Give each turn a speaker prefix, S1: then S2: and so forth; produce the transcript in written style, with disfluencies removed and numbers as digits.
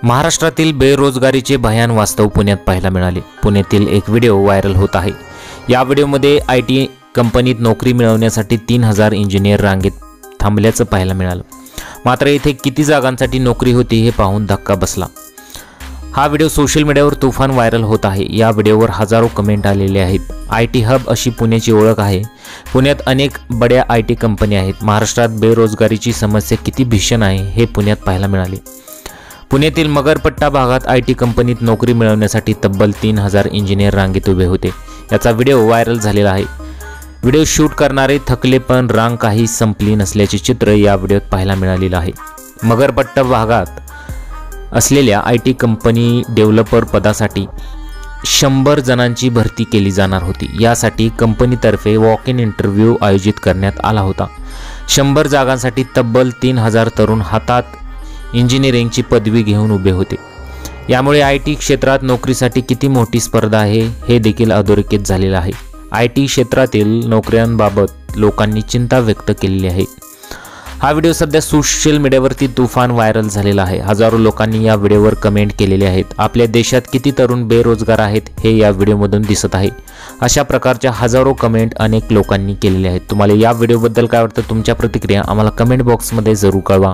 S1: महाराष्ट्रातील बेरोजगारीचे भयान वास्तव पुण्यात पाहायला मिळाले। पुण्यातील एक व्हिडिओ व्हायरल होत आहे। या व्हिडिओमध्ये आयटी कंपनीत नोकरी मिळवण्यासाठी 3000 इंजिनियर रांगेत थांबल्याचं पाहायला मिळालं। मात्र इथे किती जागांसाठी नोकरी होती हे पाहून धक्का बसला। हा व्हिडिओ सोशल मीडियावर तुफान व्हायरल होत आहे। या व्हिडिओवर हजारो कमेंट आलेले आहेत। आयटी हब अशी पुण्याची ओळख आहे। पुण्यात अनेक बड्या आयटी कंपन्या आहेत। महाराष्ट्रात बेरोजगारीची समस्या किती भीषण आहे हे पुण्यात पाहायला मिळाले। पुण्यातील मगरपट्टा भागात आयटी कंपनीत नोकरी मिळवण्यासाठी तब्बल 3000 इंजिनियर रांगेत उभे होते। याचा व्हिडिओ व्हायरल झालेला आहे। व्हिडिओ शूट करणारे थकले पण रांग काही संपली नसल्याचे चित्र या व्हिडिओत पाहायला मिळालेलं आहे। मगरपट्टा भागात असलेल्या आयटी कंपनी डेव्हलपर पदासाठी 100 जणांची भरती केली जाणार होती। यासाठी कंपनीतर्फे वॉक इन इंटरव्ह्यू आयोजित करण्यात आला होता। 100 जागांसाठी तब्बल 3000 तरुण हातात इंजिनिअरिंगची पदवी घेऊन उभे होते। यामुळे आयटी क्षेत्रात नोकरीसाठी किती मोठी स्पर्धा आहे हे देखील अधोरेखित झालेलं आहे। आयटी क्षेत्रातील नोकऱ्यांबाबत लोकांनी चिंता व्यक्त केलेली आहे। हा व्हिडिओ सध्या सोशल मीडियावरती तुफान व्हायरल झालेला आहे। हजारो लोकांनी या व्हिडिओवर कमेंट केलेले आहेत। आपल्या देशात किती तरुण बेरोजगार आहेत हे या व्हिडिओमधून दिसत आहे। अशा प्रकारच्या हजारो कमेंट अनेक लोकांनी केलेले आहेत। तुम्हाला या व्हिडिओबद्दल काय वाटतं? तुमच्या प्रतिक्रिया आम्हाला कमेंट बॉक्समध्ये जरूर कळवा।